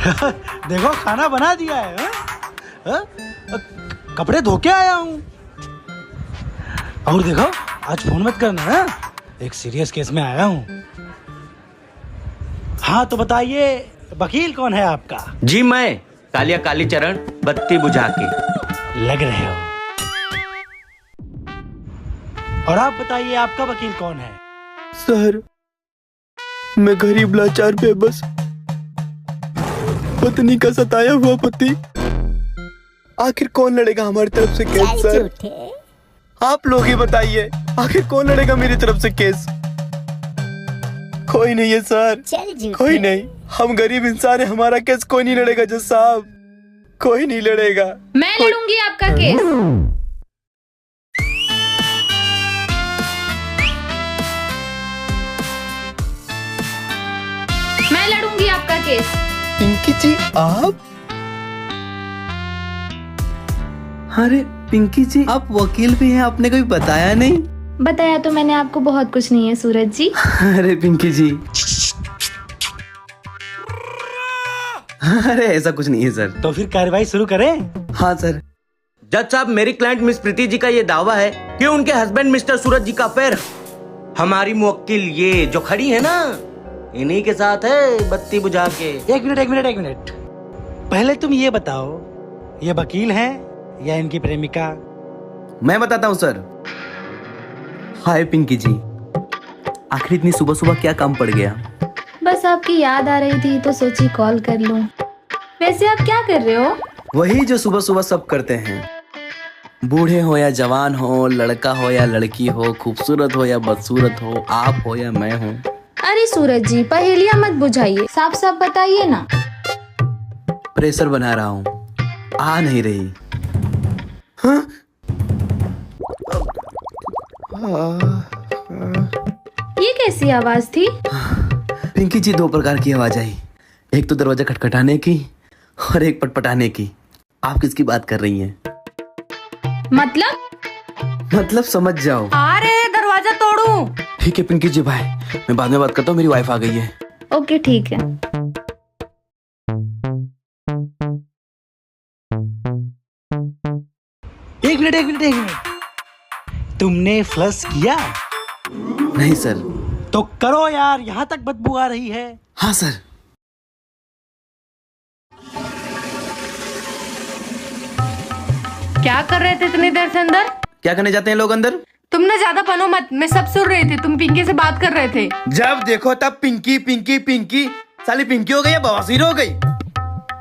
देखो खाना बना दिया है, हा? कपड़े धो के आया हूँ। और देखो आज फोन मत करना है, एक सीरियस केस में आया हूँ। हाँ तो बताइए वकील कौन है आपका? जी मैं कालिया कालीचरण, बत्ती बुझा के। लग रहे हो। और आप बताइए आपका वकील कौन है? सर मैं गरीब लाचार बेबस पत्नी का सताया हुआ पति, आखिर कौन लड़ेगा हमारी तरफ से केस? सर आप लोग ही बताइए, आखिर कौन लड़ेगा मेरी तरफ से केस? कोई नहीं है सर, कोई नहीं। हम गरीब इंसान है, हमारा केस कोई नहीं लड़ेगा जज साहब, कोई नहीं लड़ेगा। मैं लड़ूंगी आपका केस। मैं लड़ूंगी आपका केस। पिंकी जी आप? अरे पिंकी जी आप वकील भी हैं, आपने कभी बताया नहीं। बताया तो मैंने आपको बहुत कुछ नहीं है सूरज जी। अरे पिंकी जी, अरे ऐसा कुछ नहीं है सर। तो फिर कार्रवाई शुरू करें? हाँ सर। जज साहब मेरी क्लाइंट मिस प्रीति जी का ये दावा है कि उनके हस्बैंड मिस्टर सूरज जी का अफेयर हमारी मुवक्किल ये जो खड़ी है ना, इन्हीं के साथ है, बत्ती बुझा के। एक मिनट। पहले तुम ये बताओ, ये वकील हैं या इनकी प्रेमिका? मैं बताता हूँ सर। हाय पिंकी जी, आखिर इतनी सुबह सुबह क्या काम पड़ गया? बस आपकी याद आ रही थी तो सोची कॉल कर लूं। वैसे आप क्या कर रहे हो? वही जो सुबह सुबह सब करते हैं, बूढ़े हो या जवान हो, लड़का हो या लड़की हो, खूबसूरत हो या बदसूरत हो, आप हो या मैं हूँ। अरे सूरज जी पहेलियां मत बुझाइए, साफ साफ बताइए ना। प्रेशर बना रहा हूँ, आ नहीं रही। हाँ? ये कैसी आवाज थी? पिंकी जी दो प्रकार की आवाज आई, एक तो दरवाजा खटखटाने की और एक पटपटाने की। आप किसकी बात कर रही हैं? मतलब समझ जाओ। अरे दरवाजा तोड़ू। ठीक है पिंकी जी भाई, मैं बाद में बात करता हूँ, मेरी वाइफ आ गई है। ओके ठीक है। एक मिनट। तुमने फ्लश किया? नहीं सर। तो करो यार, यहाँ तक बदबू आ रही है। हाँ सर। क्या कर रहे थे इतनी देर से अंदर? क्या करने जाते हैं लोग अंदर? तुमने ज्यादा बनो मत, मैं सब सुन रही थी। तुम पिंकी से बात कर रहे थे। जब देखो तब पिंकी पिंकी पिंकी। साली पिंकी हो गई या बवासीर हो गई?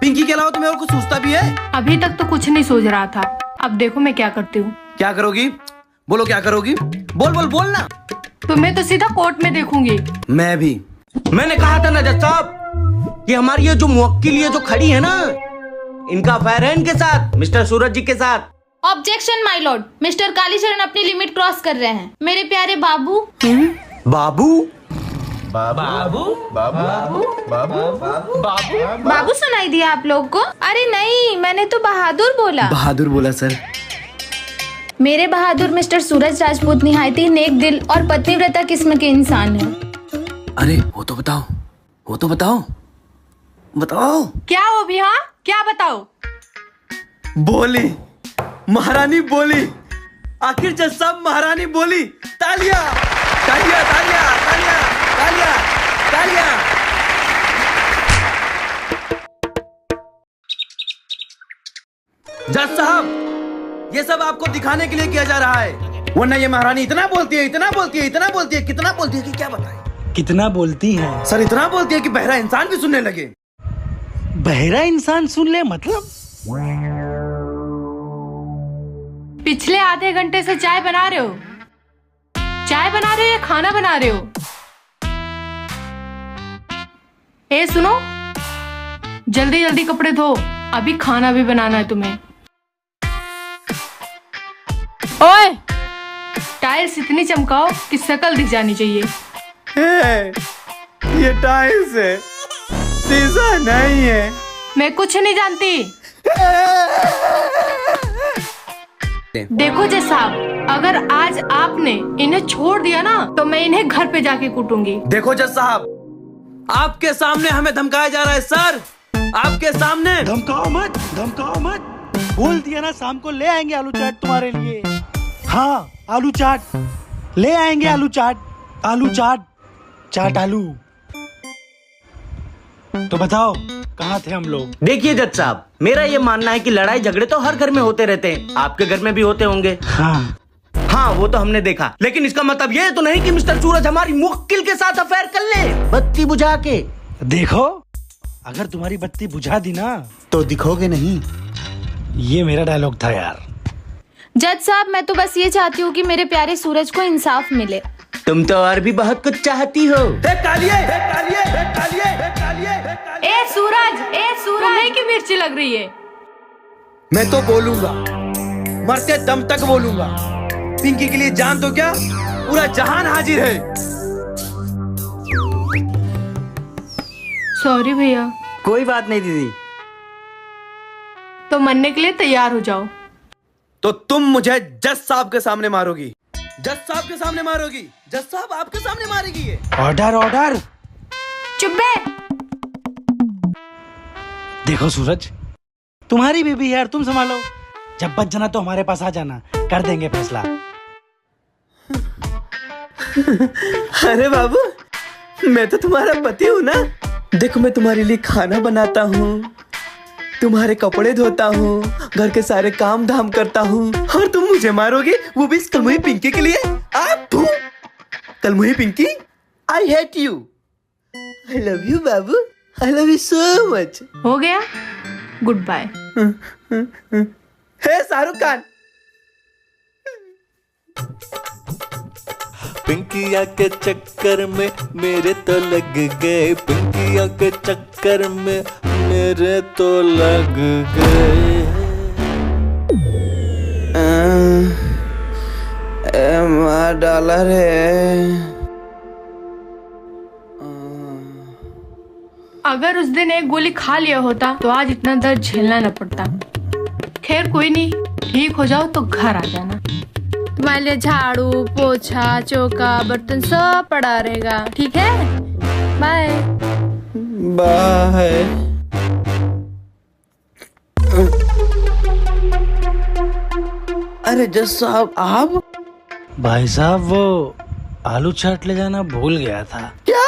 पिंकी के अलावा तुम्हें और कुछ सोचता भी है? अभी तक तो कुछ नहीं सोच रहा था, अब देखो मैं क्या करती हूँ। क्या करोगी? बोलो क्या करोगी? बोल ना। तुम्हें तो सीधा कोर्ट में देखूंगी। मैं भी। मैंने कहा था ना जज साहब कि हमारी ये जो मुवक्किल ये जो खड़ी है ना, इनका अफेयर है इनके साथ, मिस्टर सूरज जी के साथ। Objection my Lord, mister Kalicharan अपनी लिमिट क्रॉस कर रहे हैं। मेरे प्यारे बाबू। बाबू सुनाई दिया आप लोग को? अरे नहीं, मैंने तो बहादुर बोला। बहादुर बोला सर। मेरे बहादुर मिस्टर सूरज राजपूत निहायत ही नेक दिल और पतिव्रता किस्म के इंसान हैं। अरे वो तो बताओ। क्या हो भी? हाँ क्या बताओ? बोली महारानी बोली, आखिर जज साहब महारानी बोली। तालियां तालियां तालियां तालियां तालियां तालियां। जज साहब ये सब आपको दिखाने के लिए किया जा रहा है, वरना ये महारानी इतना बोलती है कितना बोलती है कि क्या बताएं। कितना बोलती हैं? सर इतना बोलती है कि बहरा इंसान भी सुनने लगे। बहरा इंसान सुन ले मतलब? पिछले आधे घंटे से चाय बना रहे हो? या खाना बना रहे हो? ए सुनो, जल्दी जल्दी कपड़े धो, अभी खाना भी बनाना है तुम्हें। ओए, टाइल्स इतनी चमकाओ कि शक्ल दिख जानी चाहिए। ये टाइल्स है, शीशा नहीं है। मैं कुछ नहीं जानती। देखो जज साहब, अगर आज आपने इन्हें छोड़ दिया ना तो मैं इन्हें घर पे जाके कूटूंगी। देखो जज साहब, आपके सामने हमें धमकाया जा रहा है सर। आपके सामने। धमकाओ मत, धमकाओ मत। बोल दिया ना शाम को ले आएंगे आलू चाट तुम्हारे लिए। हाँ आलू चाट ले आएंगे, आलू चाट, आलू चाट, चाट आलू। तो बताओ कहाँ थे हम लोग? देखिए जज साहब, मेरा ये मानना है कि लड़ाई झगड़े तो हर घर में होते रहते हैं, आपके घर में भी होते होंगे। हाँ वो तो हमने देखा, लेकिन इसका मतलब ये तो नहीं कि मिस्टर सूरज हमारी मुवक्किल के साथ अफेयर कर ले बत्ती बुझा के। देखो अगर तुम्हारी बत्ती बुझा दी ना तो दिखोगे नहीं। ये मेरा डायलॉग था यार। जज साहब मैं तो बस ये चाहती हूँ कि मेरे प्यारे सूरज को इंसाफ मिले। तुम तो और भी बहुत कुछ चाहती हो। ए सूरज, तुम्हें की मिर्ची लग रही है। मैं तो बोलूंगा, मरते दम तक बोलूंगा। पिंकी के लिए जान तो क्या पूरा जहान हाजिर है। सॉरी भैया। कोई बात नहीं दीदी। तो मरने के लिए तैयार हो जाओ। तो तुम मुझे जज साहब के सामने मारोगी, जज साहब के सामने मारोगी, जज साहब आपके सामने मारेगी। ये ऑर्डर ऑर्डर। चुप बे। देखो सूरज, तुम्हारी बीबी है यार, तुम संभालो। जब बच जाना तो हमारे पास आ जाना, कर देंगे फैसला। अरे बाबू, मैं तो तुम्हारा पति हूँ ना। देखो मैं तुम्हारे लिए खाना बनाता हूँ, तुम्हारे कपड़े धोता हूँ, घर के सारे काम धाम करता हूँ, और तुम मुझे मारोगे, वो भी इस कलमुही पिंकी के लिए। आप तू कलमुही Pinky, I hate you. I love you बाबू, I love you so much. हो गया, good bye. Hey Shahrukh Khan. पिंकिया के चक्कर में मेरे तो लग गए, पिंकिया के चक्कर में मेरे तो लग गए। डॉलर है। अगर उस दिन एक गोली खा लिया होता तो आज इतना दर्द झेलना न पड़ता। खैर कोई नहीं, ठीक हो जाओ तो घर आ जाना। तुम्हारे लिए झाड़ू पोछा चौका बर्तन सब पड़ा रहेगा, ठीक है? Bye bye. अरे जज साहब आप? भाई साहब वो आलू चाट ले जाना भूल गया था। क्या?